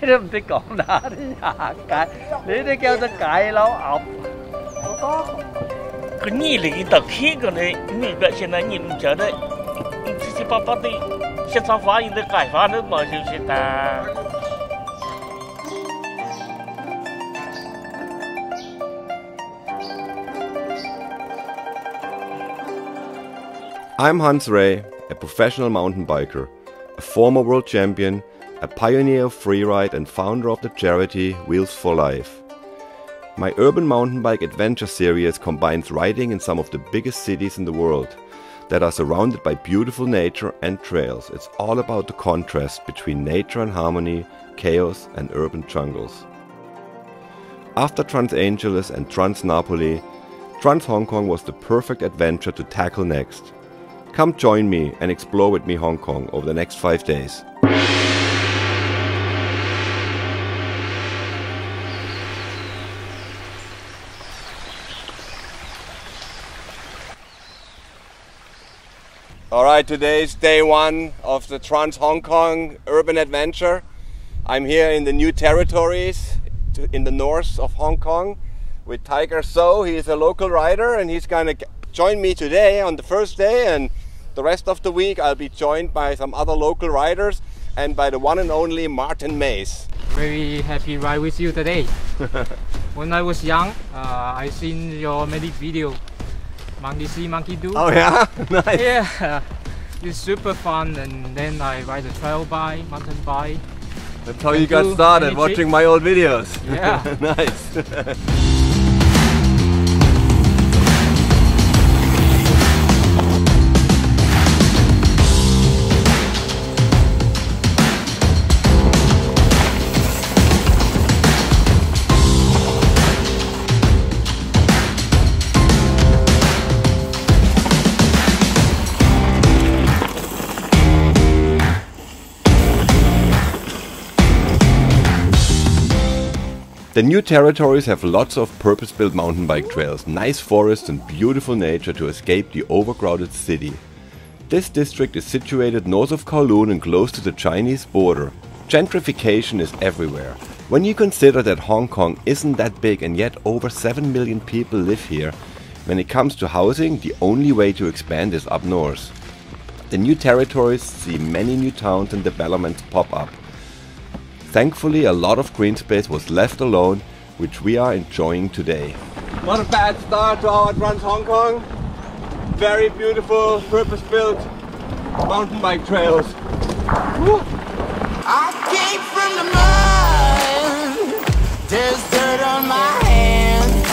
都唔識講啦，啲下界，你啲叫做解佬鴨，好多。個你嚟到起個呢，你個現在你唔覺得，七七八八的，現場反應的改法都冇就是的。I'm Hans Ray, a professional mountain biker, a former world champion, a pioneer of freeride and founder of the charity Wheels for Life. My urban mountain bike adventure series combines riding in some of the biggest cities in the world that are surrounded by beautiful nature and trails. It's all about the contrast between nature and harmony, chaos and urban jungles. After Trans Angeles and Trans Napoli, Trans Hong Kong was the perfect adventure to tackle next. Come join me and explore with me Hong Kong over the next 5 days. Alright, today is day one of the Trans Hong Kong urban adventure. I'm here in the new territories in the north of Hong Kong with Tiger So. He's a local rider and he's gonna join me today on the first day, and the rest of the week I'll be joined by some other local riders and by the one and only Martin Maes. Very happy ride with you today. When I was young, I seen your medic video, Monkey See, Monkey Do. Oh yeah? Nice. Yeah, it's super fun, and then I ride a trail bike, mountain bike. That's how you got started, watching my old videos. Yeah. Nice. The new territories have lots of purpose-built mountain bike trails, nice forests and beautiful nature to escape the overcrowded city. This district is situated north of Kowloon and close to the Chinese border. Gentrification is everywhere. When you consider that Hong Kong isn't that big and yet over 7 million people live here, when it comes to housing, the only way to expand is up north. The new territories see many new towns and developments pop up. Thankfully, a lot of green space was left alone, which we are enjoying today. What a bad start to our Trans Hong Kong. Very beautiful, purpose-built mountain bike trails. Woo. I came from the mud, there's dirt on my hands.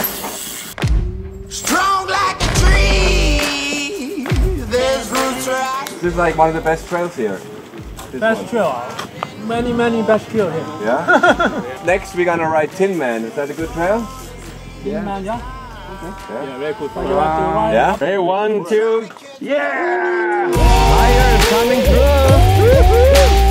Strong like a tree, there's roots right. This is like one of the best trails here. Best trail. Many best trail here. Yeah? Next we're gonna ride Tin Man. Is that a good trail? Tin Man, yeah. Okay. Yeah, very good. Yeah. Okay, 1, 2, yeah! Fire is coming through!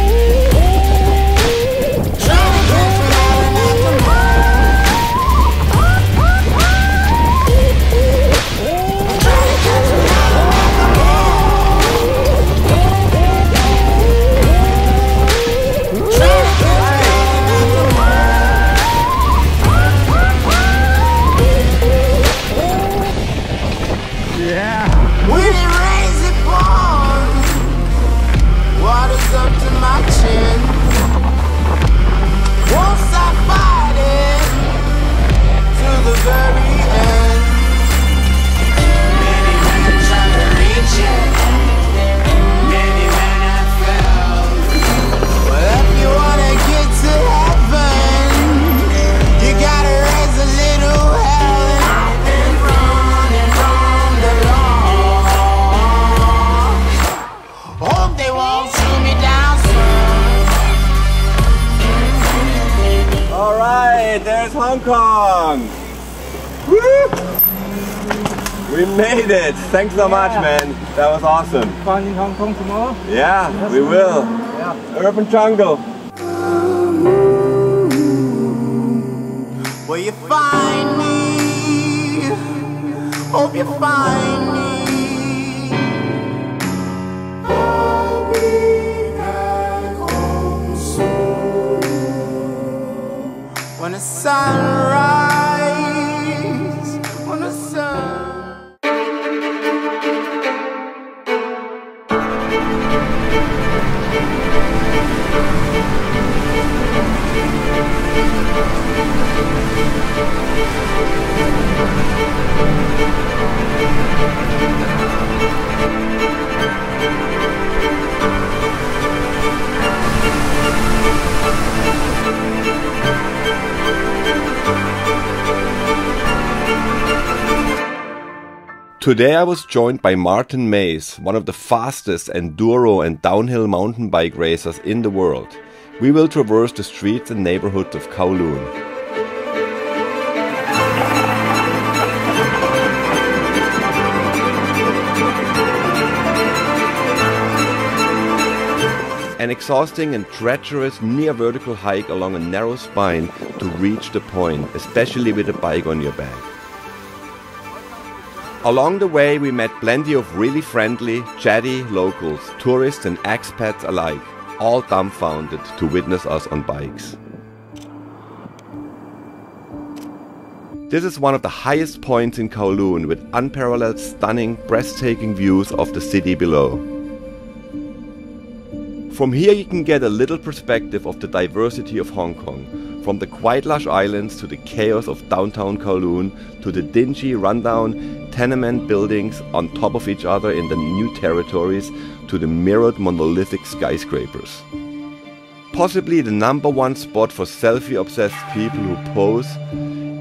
There's Hong Kong! Woo! We made it! Thanks so much, man. That was awesome. Fun in Hong Kong tomorrow? Yeah, we will. Yeah. Urban jungle. Will you find me? Hope you find me. I'll be back home soon. when the sunrise, when the sun. Today I was joined by Martin Maes, one of the fastest enduro and downhill mountain bike racers in the world. We will traverse the streets and neighborhoods of Kowloon. An exhausting and treacherous near vertical hike along a narrow spine to reach the point, especially with a bike on your back. Along the way we met plenty of really friendly, chatty locals, tourists and expats alike, all dumbfounded to witness us on bikes. This is one of the highest points in Kowloon with unparalleled, stunning, breathtaking views of the city below. From here you can get a little perspective of the diversity of Hong Kong, from the quiet lush islands to the chaos of downtown Kowloon to the dingy, rundown tenement buildings on top of each other in the new territories to the mirrored monolithic skyscrapers. Possibly the #1 spot for selfie-obsessed people who pose,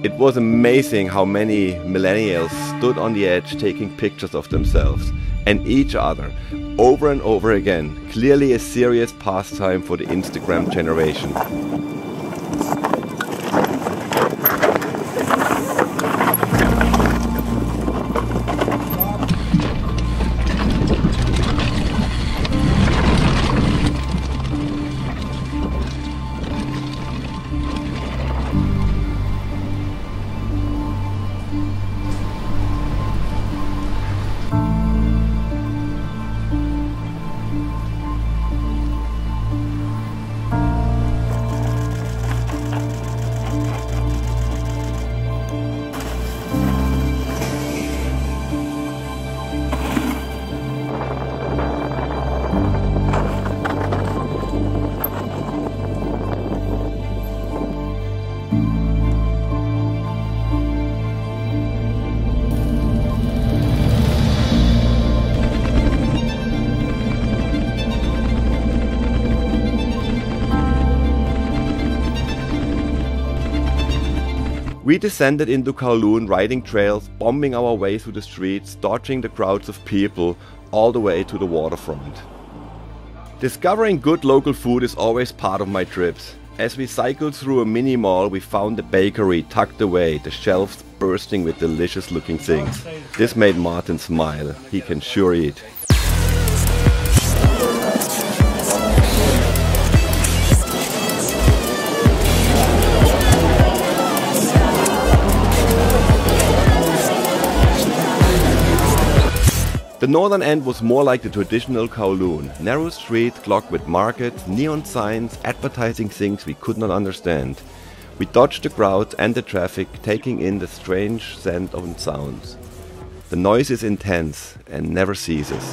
it was amazing how many millennials stood on the edge taking pictures of themselves and each other over and over again, clearly a serious pastime for the Instagram generation. We descended into Kowloon riding trails, bombing our way through the streets, dodging the crowds of people, all the way to the waterfront. Discovering good local food is always part of my trips. As we cycled through a mini mall, we found a bakery tucked away, the shelves bursting with delicious looking things. This made Martin smile. He can sure eat. The northern end was more like the traditional Kowloon. Narrow streets clogged with markets, neon signs, advertising things we could not understand. We dodged the crowds and the traffic, taking in the strange scent of sounds. The noise is intense and never ceases.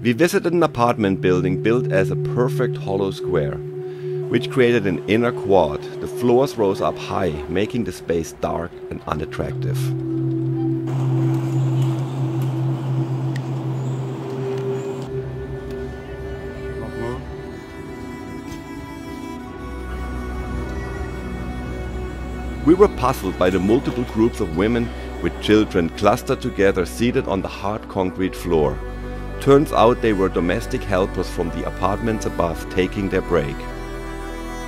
We visited an apartment building built as a perfect hollow square, which created an inner quad. The floors rose up high, making the space dark and unattractive. We were puzzled by the multiple groups of women with children clustered together, seated on the hard concrete floor. Turns out they were domestic helpers from the apartments above taking their break.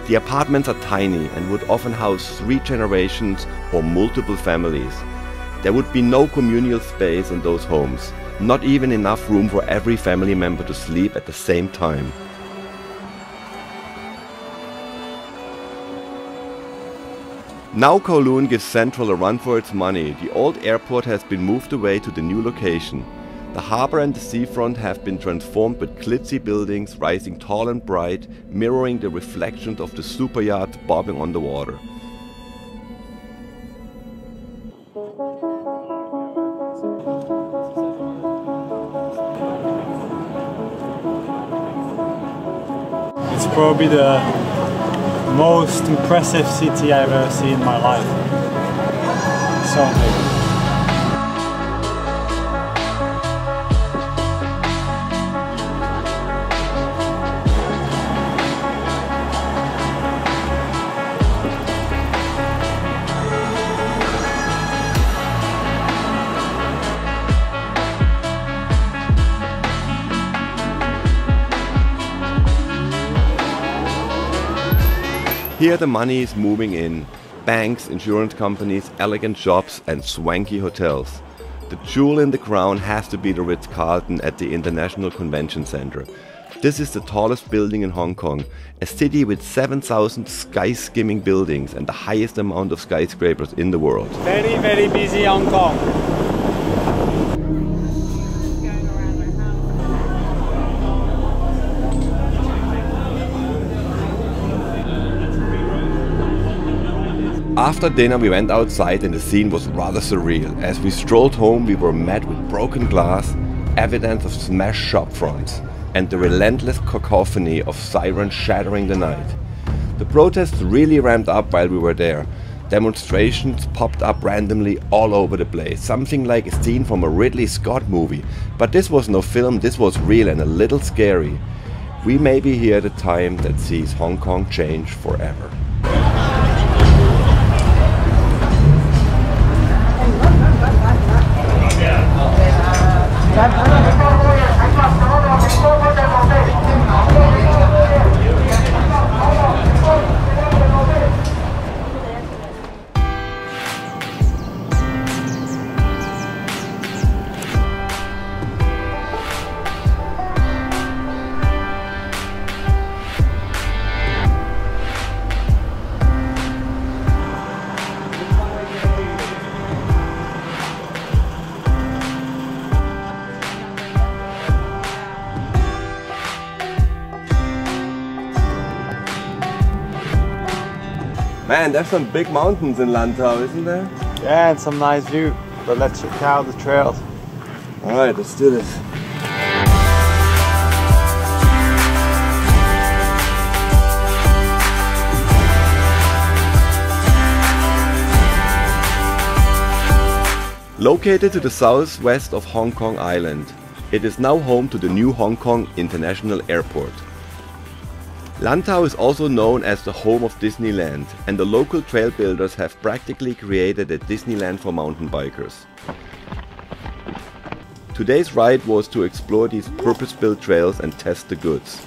The apartments are tiny and would often house 3 generations or multiple families. There would be no communal space in those homes, not even enough room for every family member to sleep at the same time. Now Kowloon gives Central a run for its money. The old airport has been moved away to the new location. The harbour and the seafront have been transformed with glitzy buildings rising tall and bright, mirroring the reflections of the super yachts bobbing on the water. It's probably the most impressive city I've ever seen in my life. So big. Here the money is moving in. Banks, insurance companies, elegant shops and swanky hotels. The jewel in the crown has to be the Ritz-Carlton at the International Convention Center. This is the tallest building in Hong Kong, a city with 7,000 sky-skimming buildings and the highest amount of skyscrapers in the world. Very, very busy Hong Kong. After dinner we went outside and the scene was rather surreal. As we strolled home we were met with broken glass, evidence of smashed shop fronts, and the relentless cacophony of sirens shattering the night. The protests really ramped up while we were there. Demonstrations popped up randomly all over the place, something like a scene from a Ridley Scott movie. But this was no film, this was real and a little scary. We may be here at a time that sees Hong Kong change forever. Man, there's some big mountains in Lantau, isn't there? Yeah, and some nice view. But let's check out the trails. Alright, let's do this. Located to the southwest of Hong Kong Island, it is now home to the new Hong Kong International Airport. Lantau is also known as the home of Disneyland, and the local trail builders have practically created a Disneyland for mountain bikers. Today's ride was to explore these purpose-built trails and test the goods.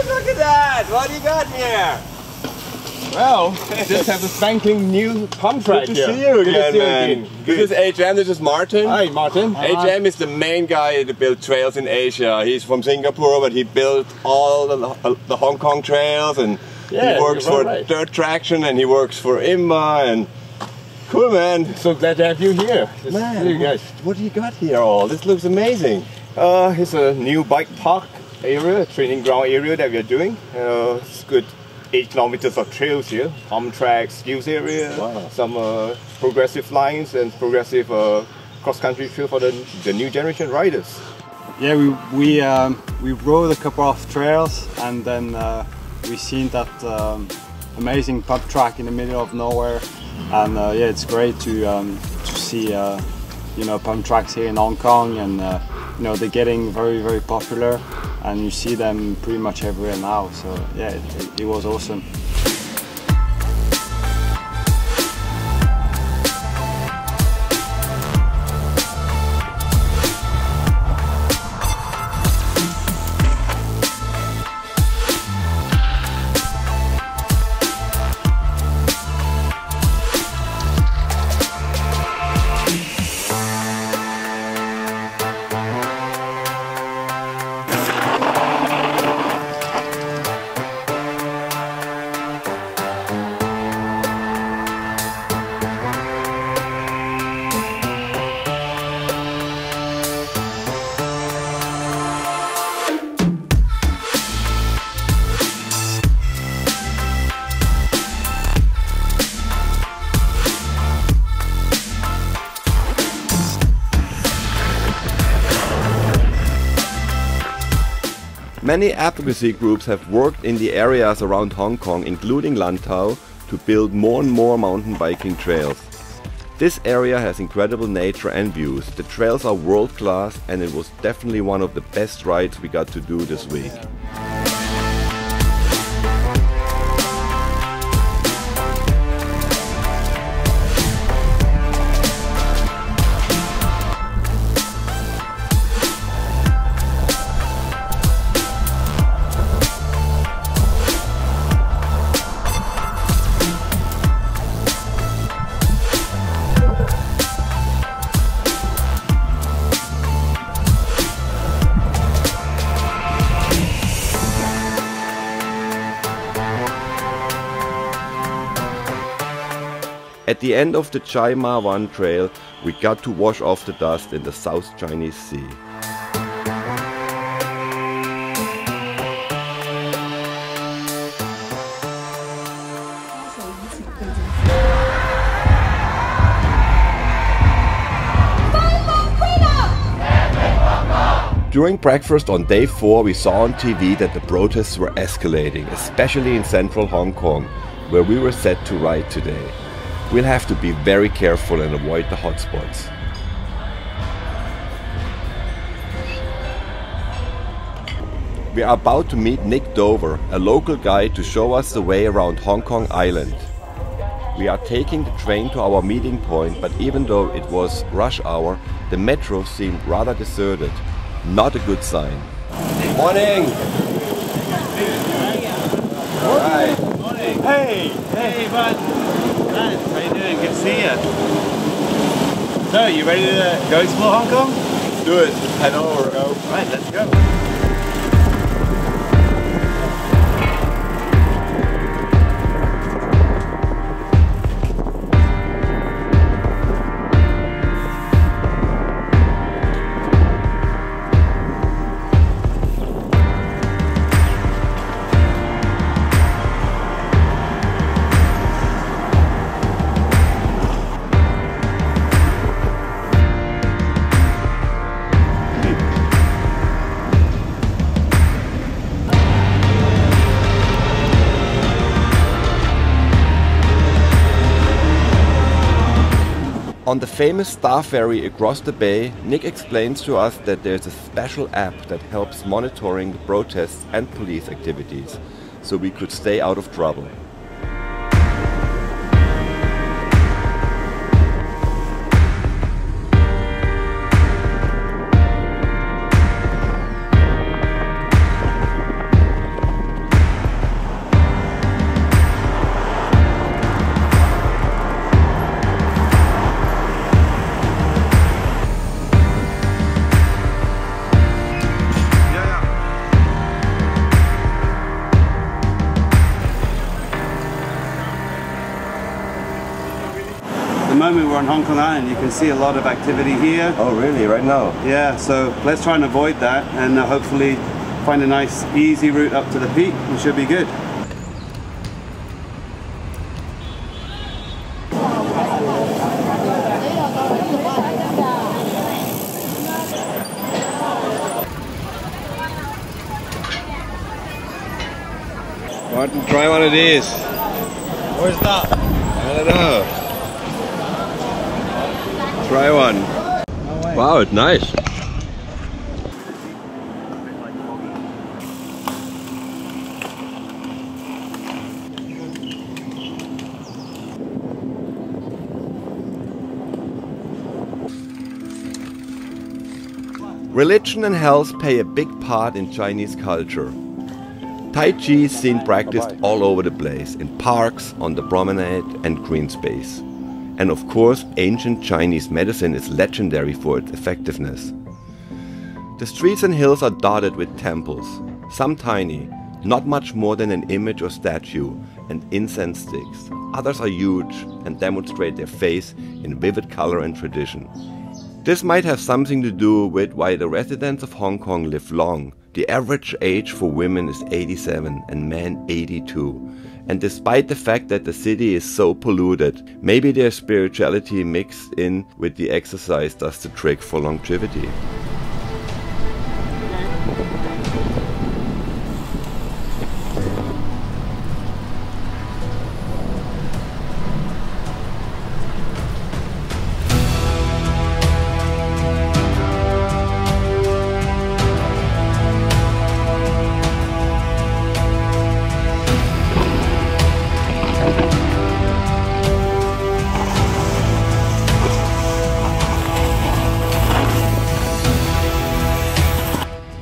Look at that! What do you got here? Well, just have a spanking new contract Good here. to see you again, man. Good. This is HM, this is Martin. Hi, Martin. HM is the main guy that built trails in Asia. He's from Singapore, but he built all the Hong Kong trails, and Yeah, he works you're for right. Dirt Traction, and he works for IMBA, and cool, man. So glad to have you here. Just Man, see you guys. what do you got here all? This looks amazing. It's a new bike park area, training ground area that we are doing. It's good 8 kilometers of trails here, home tracks, skills area, Wow. some progressive lines and progressive cross-country trail for the new generation riders. Yeah, we rode a couple of trails, and then we seen that amazing pub track in the middle of nowhere, and yeah, it's great to see you know, pump tracks here in Hong Kong, and you know, they're getting very popular, and you see them pretty much everywhere now. So yeah, it was awesome. Many advocacy groups have worked in the areas around Hong Kong, including Lantau, to build more and more mountain biking trails. This area has incredible nature and views. The trails are world class, and it was definitely one of the best rides we got to do this week. At the end of the Chai Ma Wan Trail, we got to wash off the dust in the South Chinese Sea. During breakfast on day 4, we saw on TV that the protests were escalating, especially in central Hong Kong, where we were set to ride today. We'll have to be very careful and avoid the hotspots. We are about to meet Nick Dover, a local guide, to show us the way around Hong Kong Island. We are taking the train to our meeting point, but even though it was rush hour, the metro seemed rather deserted. Not a good sign. Morning! Alright. Morning. Hey, bud. Lads, how you doing? Good to see you. So, you ready to go explore Hong Kong? Let's do it. Head over. Right, let's go. On the famous Star Ferry across the bay, Nick explains to us that there's a special app that helps monitoring the protests and police activities, so we could stay out of trouble. At the moment we're on Hong Kong Island, you can see a lot of activity here. Oh really? Right now? Yeah, so let's try and avoid that and hopefully find a nice easy route up to the peak. It should be good. Martin, try one of these. Where's that? I don't know. fun. Wow, it's nice. Religion and health play a big part in Chinese culture. Tai Chi is seen practiced all over the place, in parks, on the promenade and green space. And of course, ancient Chinese medicine is legendary for its effectiveness. The streets and hills are dotted with temples, some tiny, not much more than an image or statue, and incense sticks. Others are huge and demonstrate their faith in vivid color and tradition. This might have something to do with why the residents of Hong Kong live long. The average age for women is 87 and men 82. And despite the fact that the city is so polluted, maybe their spirituality mixed in with the exercise does the trick for longevity.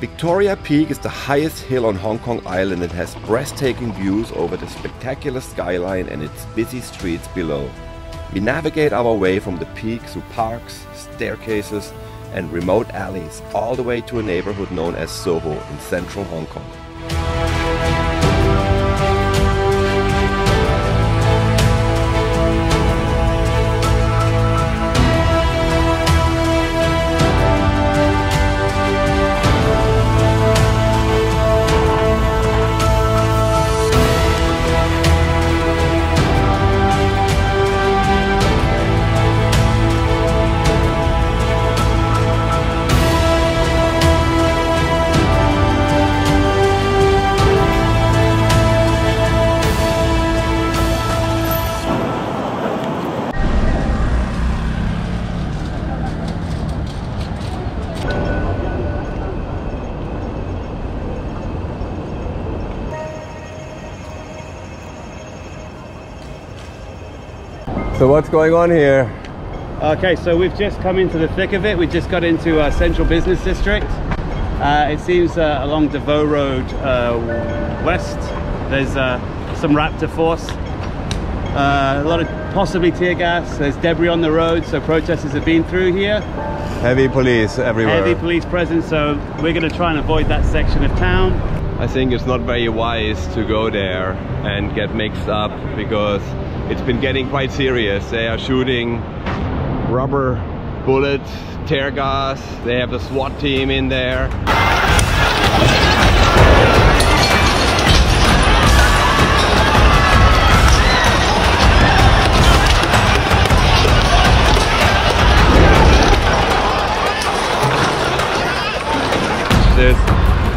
Victoria Peak is the highest hill on Hong Kong Island and has breathtaking views over the spectacular skyline and its busy streets below. We navigate our way from the peak through parks, staircases and remote alleys all the way to a neighborhood known as Soho in central Hong Kong. So what's going on here? Okay, so we've just come into the thick of it. We just got into Central Business District. It seems along DeVoe Road west, there's some raptor force. A lot of possibly tear gas. There's debris on the road, so protesters have been through here. Heavy police everywhere. Heavy police presence, so we're going to try and avoid that section of town. I think it's not very wise to go there and get mixed up because it's been getting quite serious. They are shooting rubber bullets, tear gas. They have the SWAT team in there. There's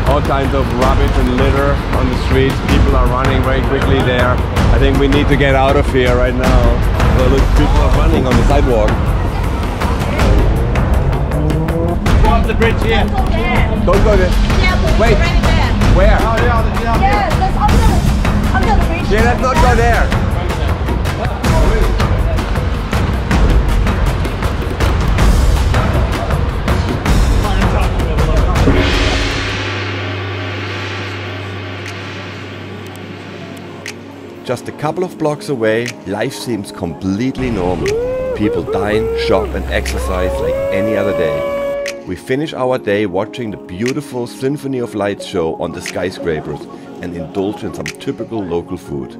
all kinds of rubbish and litter on the streets. People are running very quickly there. I think we need to get out of here right now. So look, people are running on the sidewalk. Off the bridge here. Don't go there. Wait. Where? Yeah, that's under the bridge. Yeah, let's not go there. Just a couple of blocks away, life seems completely normal. People dine, shop and exercise like any other day. We finish our day watching the beautiful Symphony of Lights show on the skyscrapers and indulge in some typical local food.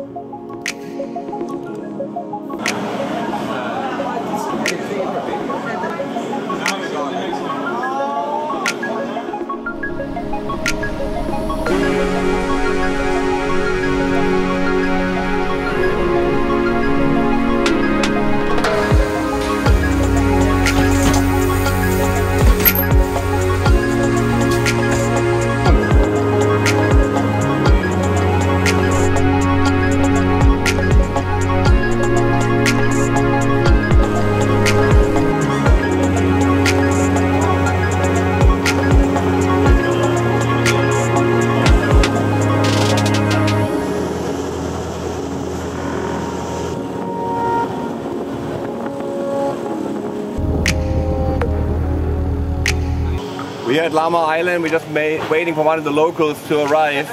We're at Llama Island. We're just waiting for one of the locals to arrive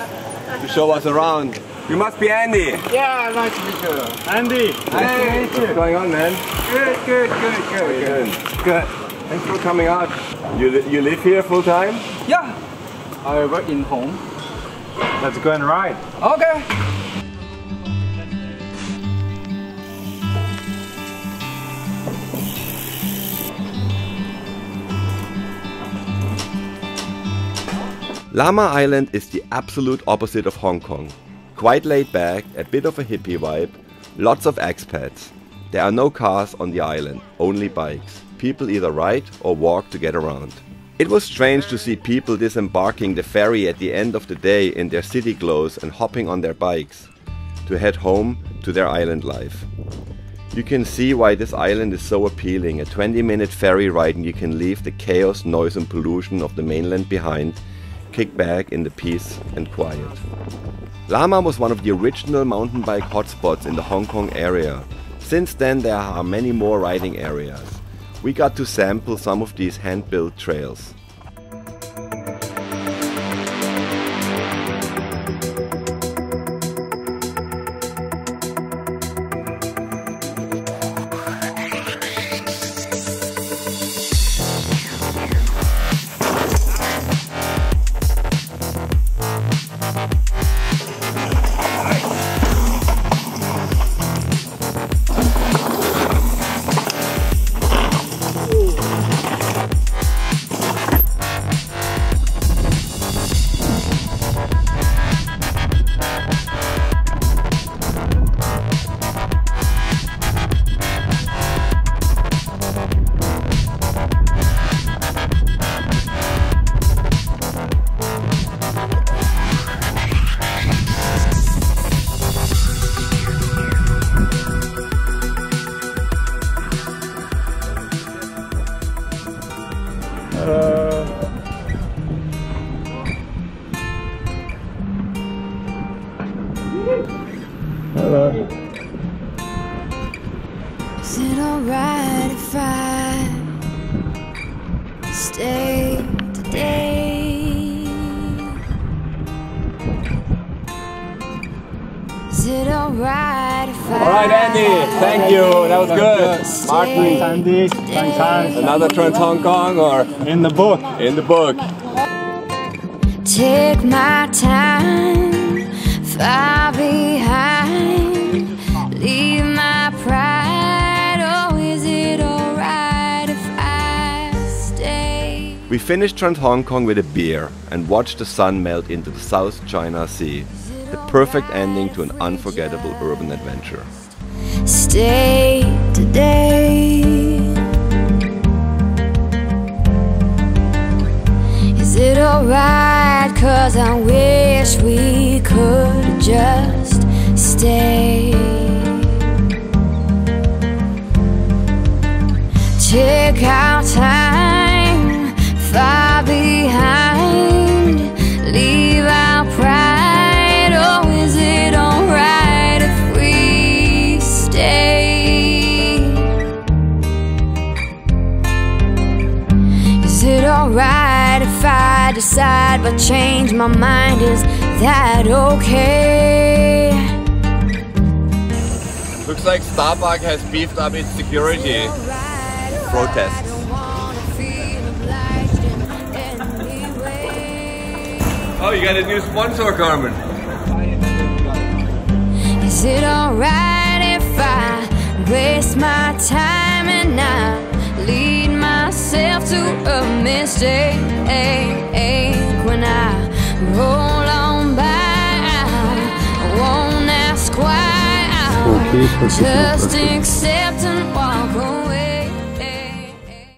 to show us around. You must be Andy. Yeah, nice to meet you. Andy, nice to meet you. What's going on, man? Good. Good. Thanks for coming out. You live here full time? Yeah, I work in home. Let's go and ride. Okay. Llama Island is the absolute opposite of Hong Kong. Quite laid back, a bit of a hippie vibe, lots of expats. There are no cars on the island, only bikes. People either ride or walk to get around. It was strange to see people disembarking the ferry at the end of the day in their city clothes and hopping on their bikes to head home to their island life. You can see why this island is so appealing. A 20-minute ferry ride and you can leave the chaos, noise and pollution of the mainland behind, kick back in the peace and quiet. Llama was one of the original mountain bike hotspots in the Hong Kong area. Since then there are many more riding areas. We got to sample some of these hand-built trails. Hello. Is it alright if I stay today? Is it alright if I... Alright, Andy, thank you. That was good. Martin, Andy, thanks, Hans. Another TransHong or In the book. in the book. Take my time, far behind, leave my pride. Oh, is it alright if I stay? We finished TransHong with a beer and watched the sun melt into the South China Sea. The perfect ending to an unforgettable urban adventure. Stay today. Is it alright? 'Cause I wish we could just stay. Take our time, far behind, leave our pride. Oh, is it alright if we stay? Is it alright if I decide but change my mind? Is that okay? Looks like Starbucks has beefed up its security. Protests. Oh, you got a new sponsor, Carmen. Is it alright if I waste my time and not lead myself to a mistake? When I roll on by, I won't ask why. I'll just accept